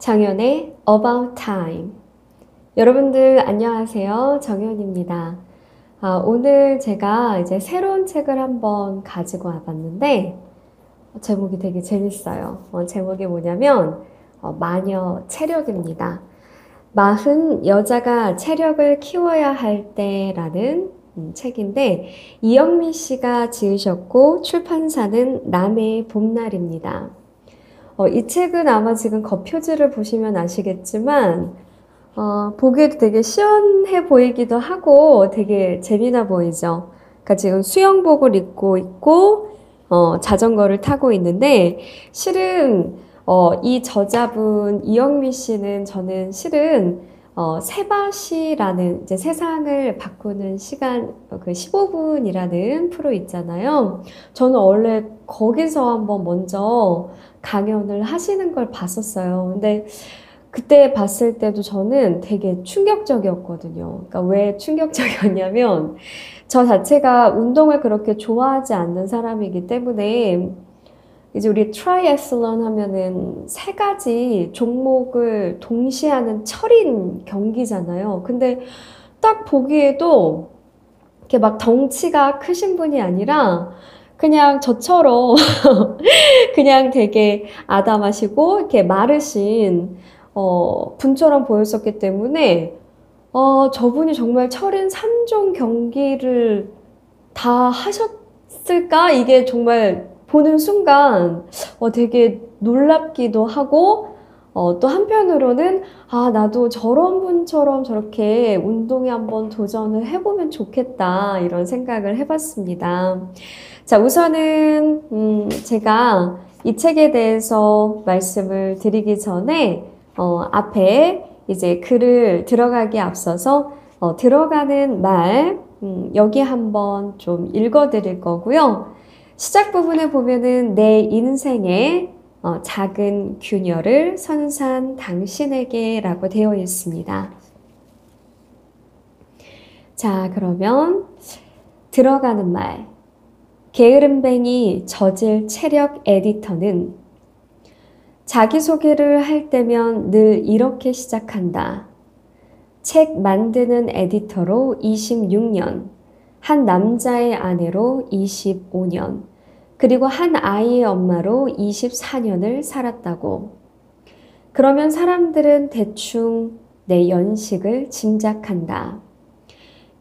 정연의 About Time. 여러분들 안녕하세요. 정연입니다. 오늘 제가 이제 새로운 책을 한번 가지고 와봤는데 제목이 되게 재밌어요. 제목이 뭐냐면 마녀 체력입니다. 40 여자가 체력을 키워야 할 때라는 책인데 이영미 씨가 지으셨고 출판사는 남해 봄날입니다. 이 책은 아마 지금 겉표지를 보시면 아시겠지만 보기에도 되게 시원해 보이기도 하고 되게 재미나 보이죠. 그러니까 지금 수영복을 입고 있고 자전거를 타고 있는데 실은 이 저자분 이영미 씨는 저는 실은 세바시라는 이제 세상을 바꾸는 시간 그 15분이라는 프로 있잖아요. 저는 원래 거기서 한번 먼저 강연을 하시는 걸 봤었어요. 근데 그때 봤을 때도 저는 되게 충격적이었거든요. 그러니까 왜 충격적이었냐면 저 자체가 운동을 그렇게 좋아하지 않는 사람이기 때문에 이제 우리 트라이애슬론 하면은 세 가지 종목을 동시에 하는 철인 경기잖아요. 근데 딱 보기에도 이렇게 막 덩치가 크신 분이 아니라 그냥 저처럼 그냥 되게 아담하시고 이렇게 마르신 분처럼 보였었기 때문에 저분이 정말 철인 3종 경기를 다 하셨을까? 이게 정말 보는 순간 되게 놀랍기도 하고 또 한편으로는 나도 저런 분처럼 저렇게 운동에 한번 도전을 해보면 좋겠다 이런 생각을 해봤습니다. 자, 우선은 제가 이 책에 대해서 말씀을 드리기 전에 앞에 이제 글을 들어가기에 앞서서 들어가는 말 여기 한번 좀 읽어 드릴 거고요. 시작 부분에 보면은 내 인생의 작은 균열을 선산 당신에게 라고 되어 있습니다. 자, 그러면 들어가는 말. 게으름뱅이 저질 체력 에디터는 자기소개를 할 때면 늘 이렇게 시작한다. 책 만드는 에디터로 26년, 한 남자의 아내로 25년, 그리고 한 아이의 엄마로 24년을 살았다고. 그러면 사람들은 대충 내 연식을 짐작한다.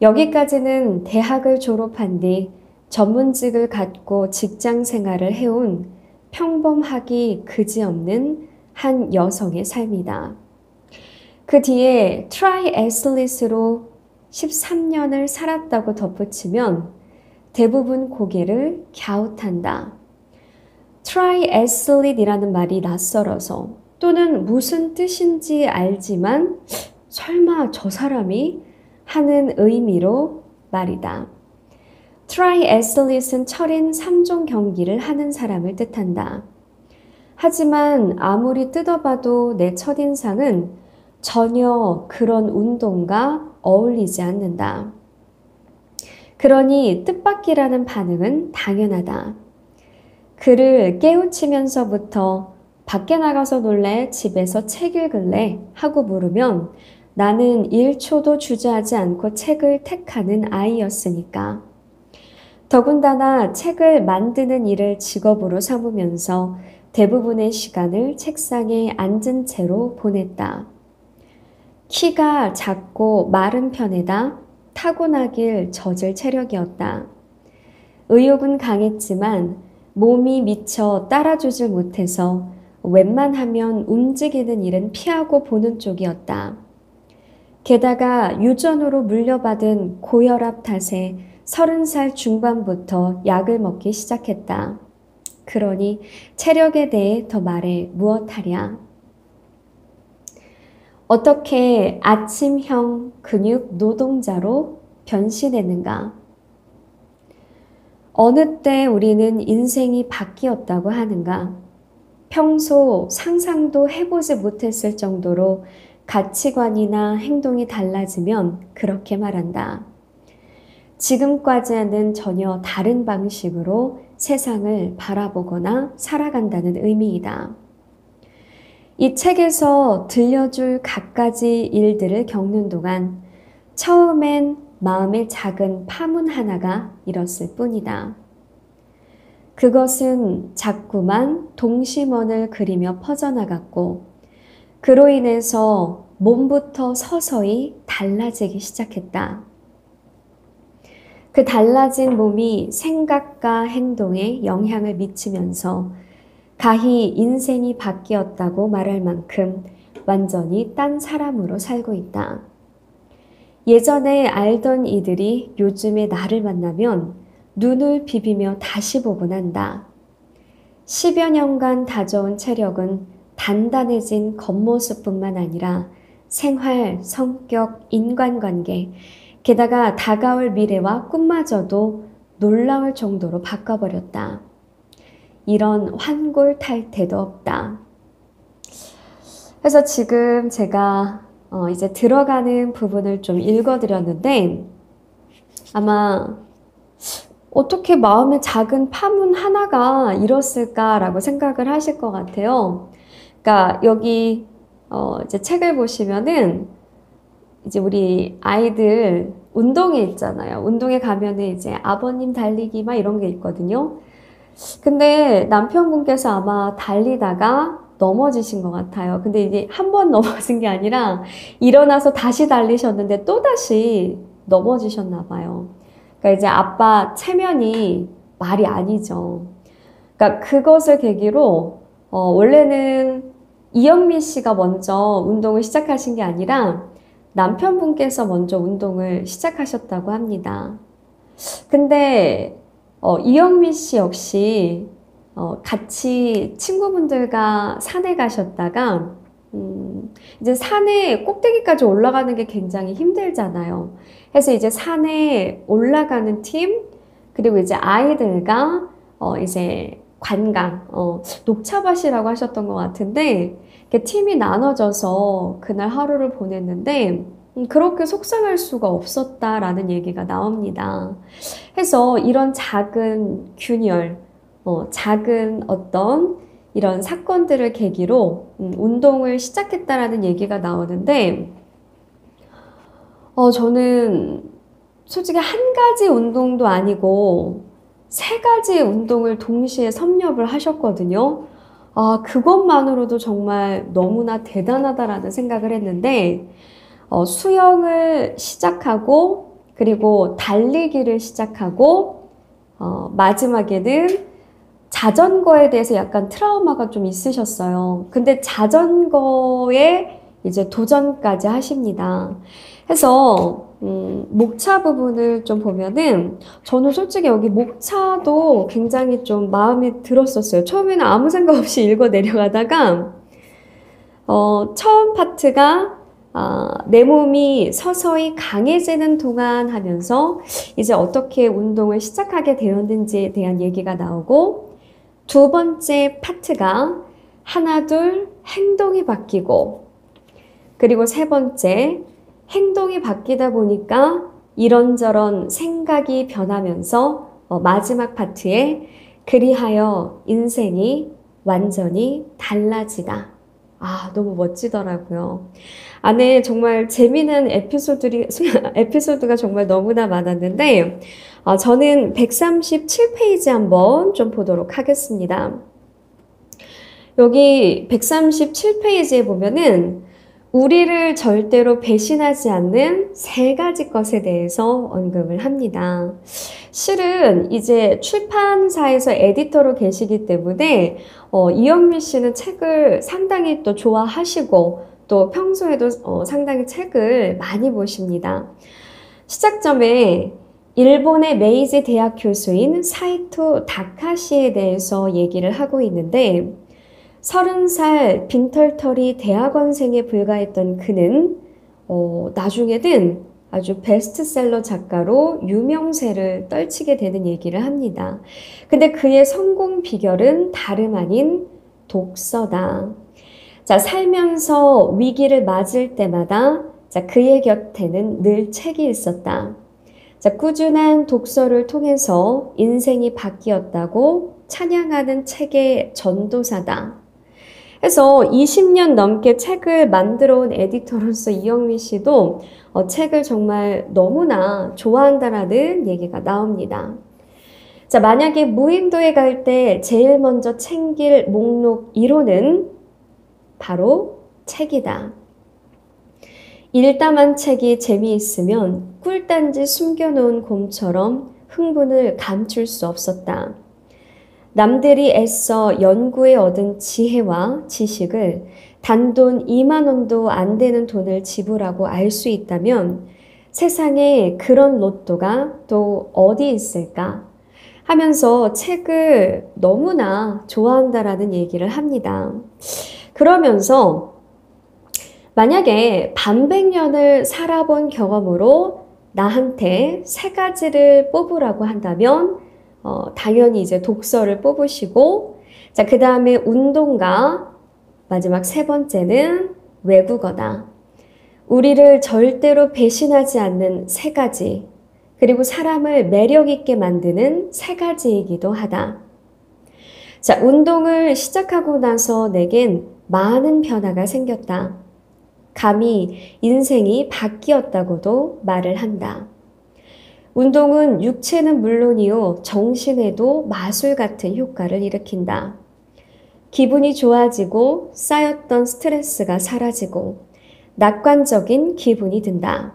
여기까지는 대학을 졸업한 뒤 전문직을 갖고 직장 생활을 해온 평범하기 그지없는 한 여성의 삶이다. 그 뒤에 트라이애슬릿으로 13년을 살았다고 덧붙이면 대부분 고개를 갸웃한다. 트라이애슬릿이라는 말이 낯설어서 또는 무슨 뜻인지 알지만 설마 저 사람이 하는 의미로 말이다. 트라이애슬릿은 철인 3종 경기를 하는 사람을 뜻한다. 하지만 아무리 뜯어봐도 내 첫인상은 전혀 그런 운동과 어울리지 않는다. 그러니 뜻밖이라는 반응은 당연하다. 그를 깨우치면서부터 밖에 나가서 놀래 집에서 책 읽을래 하고 물으면 나는 1초도 주저하지 않고 책을 택하는 아이였으니까. 더군다나 책을 만드는 일을 직업으로 삼으면서 대부분의 시간을 책상에 앉은 채로 보냈다. 키가 작고 마른 편에다 타고나길 젖을 체력이었다. 의욕은 강했지만 몸이 미쳐 따라주질 못해서 웬만하면 움직이는 일은 피하고 보는 쪽이었다. 게다가 유전으로 물려받은 고혈압 탓에 30살 중반부터 약을 먹기 시작했다. 그러니 체력에 대해 더 말해 무엇하랴. 어떻게 아침형 근육 노동자로 변신했는가? 어느 때 우리는 인생이 바뀌었다고 하는가? 평소 상상도 해보지 못했을 정도로 가치관이나 행동이 달라지면 그렇게 말한다. 지금까지와는 전혀 다른 방식으로 세상을 바라보거나 살아간다는 의미이다. 이 책에서 들려줄 갖가지 일들을 겪는 동안 처음엔 마음의 작은 파문 하나가 일었을 뿐이다. 그것은 자꾸만 동심원을 그리며 퍼져나갔고 그로 인해서 몸부터 서서히 달라지기 시작했다. 그 달라진 몸이 생각과 행동에 영향을 미치면서 가히 인생이 바뀌었다고 말할 만큼 완전히 딴 사람으로 살고 있다. 예전에 알던 이들이 요즘에 나를 만나면 눈을 비비며 다시 보곤 한다. 10여 년간 다져온 체력은 단단해진 겉모습뿐만 아니라 생활, 성격, 인간관계, 게다가 다가올 미래와 꿈마저도 놀라울 정도로 바꿔버렸다. 이런 환골탈태도 없다. 그래서 지금 제가 이제 들어가는 부분을 좀 읽어드렸는데 아마 어떻게 마음의 작은 파문 하나가 일었을까라고 생각을 하실 것 같아요. 그러니까 여기 이제 책을 보시면은 이제 우리 아이들 운동회 있잖아요. 운동회 가면은 이제 아버님 달리기 막 이런 게 있거든요. 근데 남편분께서 아마 달리다가 넘어지신 것 같아요. 근데 이게 한 번 넘어진 게 아니라 일어나서 다시 달리셨는데 또다시 넘어지셨나 봐요. 그러니까 이제 아빠 체면이 말이 아니죠. 그러니까 그것을 계기로 원래는 이영미 씨가 먼저 운동을 시작하신 게 아니라 남편분께서 먼저 운동을 시작하셨다고 합니다. 근데 이영미 씨 역시 같이 친구분들과 산에 가셨다가 이제 산에 꼭대기까지 올라가는 게 굉장히 힘들잖아요. 그래서 이제 산에 올라가는 팀 그리고 이제 아이들과 이제 관광 녹차밭이라고 하셨던 것 같은데 팀이 나눠져서 그날 하루를 보냈는데 그렇게 속상할 수가 없었다라는 얘기가 나옵니다. 해서 이런 작은 균열, 작은 어떤 이런 사건들을 계기로 운동을 시작했다라는 얘기가 나오는데 저는 솔직히 한 가지 운동도 아니고 세 가지 운동을 동시에 섭렵을 하셨거든요. 그것만으로도 정말 너무나 대단하다라는 생각을 했는데 수영을 시작하고 그리고 달리기를 시작하고 마지막에는 자전거에 대해서 약간 트라우마가 좀 있으셨어요. 근데 자전거에 이제 도전까지 하십니다. 해서 목차 부분을 좀 보면은 저는 솔직히 여기 목차도 굉장히 좀 마음에 들었었어요. 처음에는 아무 생각 없이 읽어 내려가다가 처음 파트가 내 몸이 서서히 강해지는 동안 하면서 이제 어떻게 운동을 시작하게 되었는지에 대한 얘기가 나오고 두 번째 파트가 하나 둘 행동이 바뀌고 그리고 세 번째 행동이 바뀌다 보니까 이런저런 생각이 변하면서 마지막 파트에 그리하여 인생이 완전히 달라지다. 너무 멋지더라고요. 안에 정말 재미있는 에피소드가 정말 너무나 많았는데 저는 137페이지 한번 좀 보도록 하겠습니다. 여기 137페이지에 보면은 우리를 절대로 배신하지 않는 세 가지 것에 대해서 언급을 합니다. 실은 이제 출판사에서 에디터로 계시기 때문에 이영미 씨는 책을 상당히 또 좋아하시고 또 평소에도 상당히 책을 많이 보십니다. 시작점에 일본의 메이지 대학 교수인 사이토 다카시에 대해서 얘기를 하고 있는데 30살 빈털터리 대학원생에 불과했던 그는 나중에는 아주 베스트셀러 작가로 유명세를 떨치게 되는 얘기를 합니다. 근데 그의 성공 비결은 다름 아닌 독서다. 자, 살면서 위기를 맞을 때마다 그의 곁에는 늘 책이 있었다. 자, 꾸준한 독서를 통해서 인생이 바뀌었다고 찬양하는 책의 전도사다. 해서 20년 넘게 책을 만들어 온 에디터로서 이영미 씨도 책을 정말 너무나 좋아한다라는 얘기가 나옵니다. 자, 만약에 무인도에 갈 때 제일 먼저 챙길 목록 1호는 바로 책이다. 일담한 책이 재미있으면 꿀단지 숨겨놓은 곰처럼 흥분을 감출 수 없었다. 남들이 애써 연구에 얻은 지혜와 지식을 단돈 2만 원도 안 되는 돈을 지불하고 알 수 있다면 세상에 그런 로또가 또 어디 있을까? 하면서 책을 너무나 좋아한다라는 얘기를 합니다. 그러면서 만약에 반백년을 살아본 경험으로 나한테 3가지를 뽑으라고 한다면 당연히 이제 독서를 뽑으시고, 자, 그 다음에 운동과 마지막 3번째는 외국어다. 우리를 절대로 배신하지 않는 3가지, 그리고 사람을 매력 있게 만드는 3가지이기도 하다. 자, 운동을 시작하고 나서 내겐 많은 변화가 생겼다. 감히 인생이 바뀌었다고도 말을 한다. 운동은 육체는 물론이요, 정신에도 마술 같은 효과를 일으킨다. 기분이 좋아지고 쌓였던 스트레스가 사라지고 낙관적인 기분이 든다.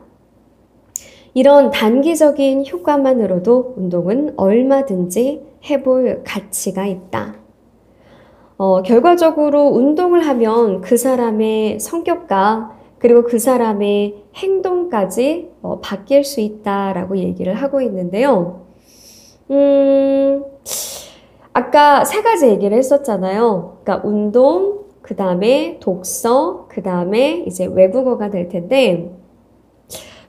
이런 단기적인 효과만으로도 운동은 얼마든지 해볼 가치가 있다. 결과적으로 운동을 하면 그 사람의 성격과 그리고 그 사람의 행동까지 바뀔 수 있다라고 얘기를 하고 있는데요. 아까 3가지 얘기를 했었잖아요. 그러니까 운동, 그 다음에 독서, 그 다음에 이제 외국어가 될 텐데,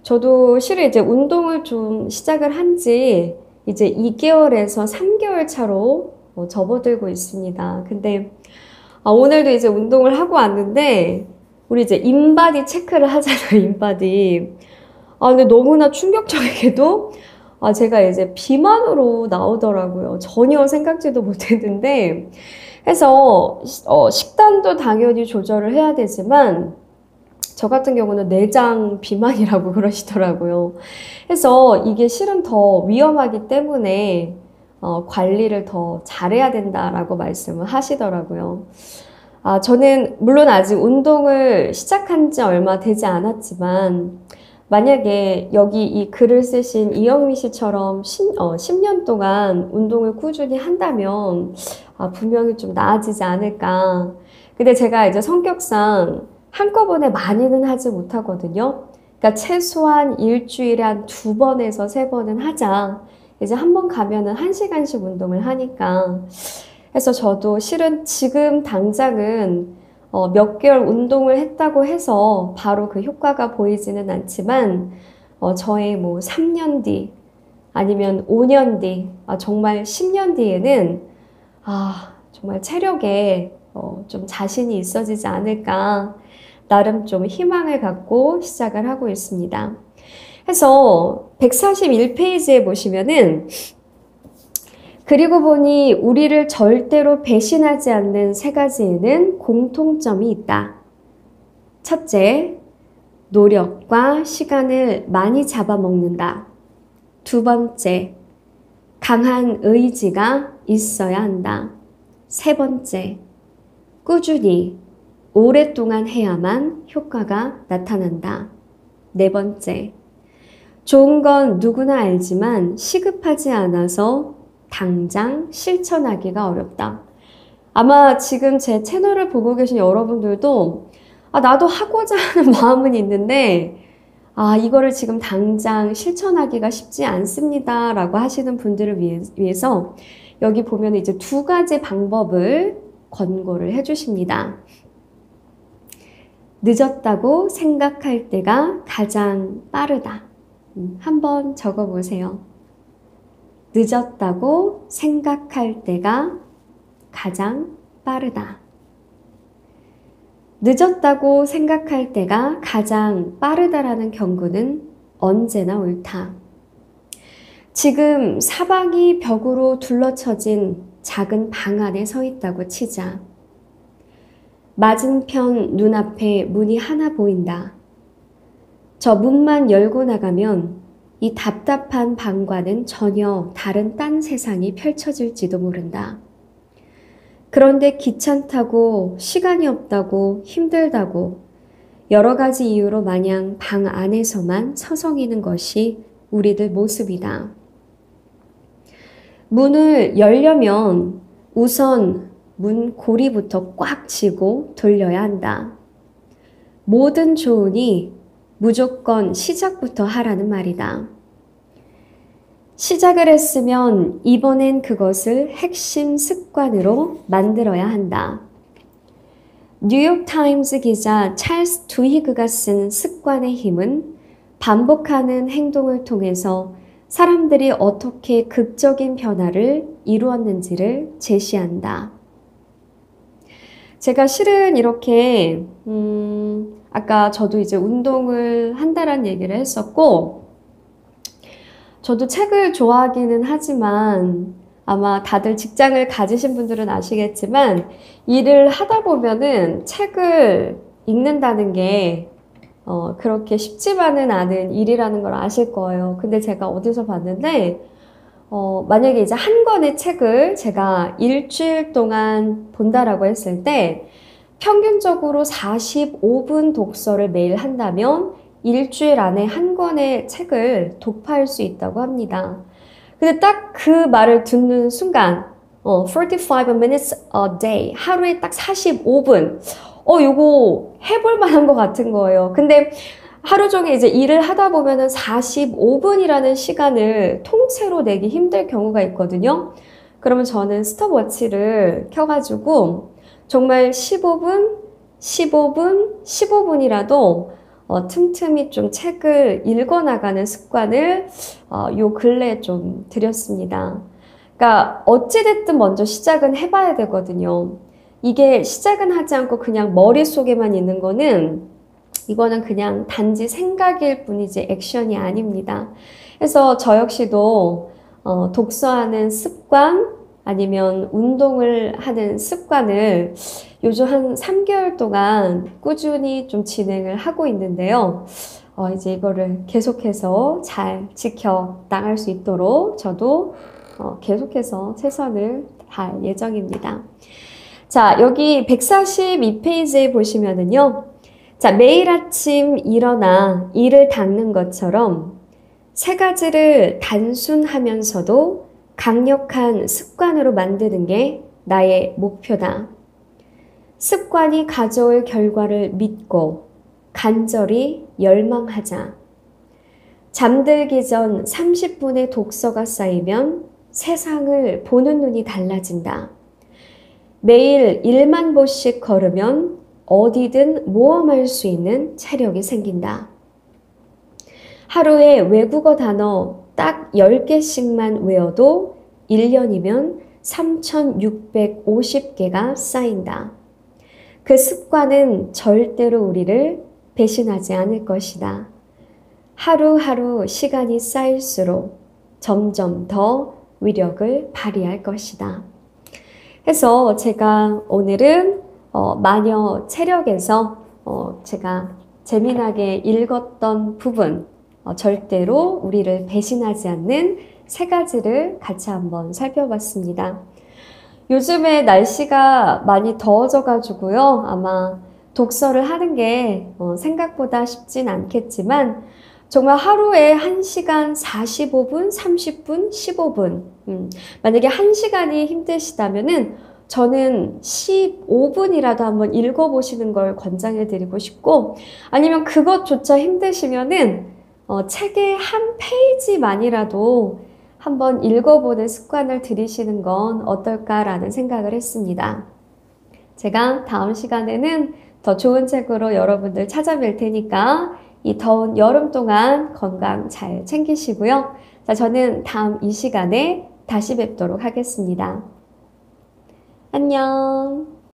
저도 실은 이제 운동을 좀 시작을 한 지 이제 2개월에서 3개월 차로 접어들고 있습니다. 근데 오늘도 이제 운동을 하고 왔는데, 우리 이제 인바디 체크를 하잖아요, 인바디. 근데 너무나 충격적이게도 제가 이제 비만으로 나오더라고요. 전혀 생각지도 못했는데. 해서 식단도 당연히 조절을 해야 되지만 저 같은 경우는 내장 비만이라고 그러시더라고요. 해서 이게 실은 더 위험하기 때문에 관리를 더 잘해야 된다라고 말씀을 하시더라고요. 저는 물론 아직 운동을 시작한 지 얼마 되지 않았지만 만약에 여기 이 글을 쓰신 이영미 씨처럼 10년 동안 운동을 꾸준히 한다면 분명히 좀 나아지지 않을까. 근데 제가 이제 성격상 한꺼번에 많이는 하지 못하거든요. 그러니까 최소한 일주일에 한 2번에서 3번은 하자. 이제 한 번 가면은 1시간씩 운동을 하니까. 해서 저도 실은 지금 당장은 몇 개월 운동을 했다고 해서 바로 그 효과가 보이지는 않지만 저의 뭐 3년 뒤 아니면 5년 뒤 정말 10년 뒤에는 정말 체력에 좀 자신이 있어지지 않을까 나름 좀 희망을 갖고 시작을 하고 있습니다. 해서 141페이지에 보시면은 그리고 보니 우리를 절대로 배신하지 않는 3가지에는 공통점이 있다. 첫째, 노력과 시간을 많이 잡아먹는다. 2번째, 강한 의지가 있어야 한다. 3번째, 꾸준히 오랫동안 해야만 효과가 나타난다. 4번째, 좋은 건 누구나 알지만 시급하지 않아서 당장 실천하기가 어렵다. 아마 지금 제 채널을 보고 계신 여러분들도 나도 하고자 하는 마음은 있는데 이거를 지금 당장 실천하기가 쉽지 않습니다 라고 하시는 분들을 위해서 여기 보면 이제 2가지 방법을 권고를 해주십니다. 늦었다고 생각할 때가 가장 빠르다. 한번 적어보세요. 늦었다고 생각할 때가 가장 빠르다. 늦었다고 생각할 때가 가장 빠르다라는 경고는 언제나 옳다. 지금 사방이 벽으로 둘러쳐진 작은 방 안에 서 있다고 치자. 맞은편 눈앞에 문이 하나 보인다. 저 문만 열고 나가면 이 답답한 방과는 전혀 다른 딴 세상이 펼쳐질지도 모른다. 그런데 귀찮다고, 시간이 없다고, 힘들다고 여러 가지 이유로 마냥 방 안에서만 서성이는 것이 우리들 모습이다. 문을 열려면 우선 문 고리부터 꽉 쥐고 돌려야 한다. 모든 조언이 무조건 시작부터 하라는 말이다. 시작을 했으면 이번엔 그것을 핵심 습관으로 만들어야 한다. 뉴욕타임스 기자 찰스 두히그가 쓴 습관의 힘은 반복하는 행동을 통해서 사람들이 어떻게 극적인 변화를 이루었는지를 제시한다. 제가 실은 이렇게 아까 저도 이제 운동을 한다라는 얘기를 했었고, 저도 책을 좋아하기는 하지만 아마 다들 직장을 가지신 분들은 아시겠지만 일을 하다 보면은 책을 읽는다는 게 그렇게 쉽지만은 않은 일이라는 걸 아실 거예요. 근데 제가 어디서 봤는데 만약에 이제 한 권의 책을 제가 일주일 동안 본다라고 했을 때 평균적으로 45분 독서를 매일 한다면 일주일 안에 한 권의 책을 독파할 수 있다고 합니다. 근데 딱 그 말을 듣는 순간 45 minutes a day, 하루에 딱 45분 요거 해볼 만한 것 같은 거예요. 근데 하루 종일 이제 일을 하다 보면은 45분이라는 시간을 통째로 내기 힘들 경우가 있거든요. 그러면 저는 스톱워치를 켜가지고 정말 15분, 15분, 15분이라도 틈틈이 좀 책을 읽어나가는 습관을 요 근래에 좀 들였습니다. 그러니까 어찌됐든 먼저 시작은 해봐야 되거든요. 이게 시작은 하지 않고 그냥 머릿속에만 있는 거는 이거는 그냥 단지 생각일 뿐이지 액션이 아닙니다. 그래서 저 역시도 독서하는 습관 아니면 운동을 하는 습관을 요즘 한 3개월 동안 꾸준히 좀 진행을 하고 있는데요. 이제 이거를 계속해서 잘 지켜 나갈 수 있도록 저도 계속해서 최선을 다할 예정입니다. 자, 여기 142페이지에 보시면은요. 자, 매일 아침 일어나 이를 닦는 것처럼 세 가지를 단순하면서도 강력한 습관으로 만드는 게 나의 목표다. 습관이 가져올 결과를 믿고 간절히 열망하자. 잠들기 전 30분의 독서가 쌓이면 세상을 보는 눈이 달라진다. 매일 1만 보씩 걸으면 어디든 모험할 수 있는 체력이 생긴다. 하루에 외국어 단어 딱 10개씩만 외워도 1년이면 3,650개가 쌓인다. 그 습관은 절대로 우리를 배신하지 않을 것이다. 하루하루 시간이 쌓일수록 점점 더 위력을 발휘할 것이다. 해서 제가 오늘은 마녀 체력에서 제가 재미나게 읽었던 부분, 절대로 우리를 배신하지 않는 세 가지를 같이 한번 살펴봤습니다. 요즘에 날씨가 많이 더워져 가지고요. 아마 독서를 하는 게 생각보다 쉽진 않겠지만 정말 하루에 1시간 45분, 30분, 15분 만약에 1시간이 힘드시다면은 저는 15분이라도 한번 읽어보시는 걸 권장해 드리고 싶고 아니면 그것조차 힘드시면은 책의 한 페이지만이라도 한번 읽어보는 습관을 들이시는 건 어떨까라는 생각을 했습니다. 제가 다음 시간에는 더 좋은 책으로 여러분들 찾아뵐 테니까 이 더운 여름 동안 건강 잘 챙기시고요. 자, 저는 다음 이 시간에 다시 뵙도록 하겠습니다. 안녕.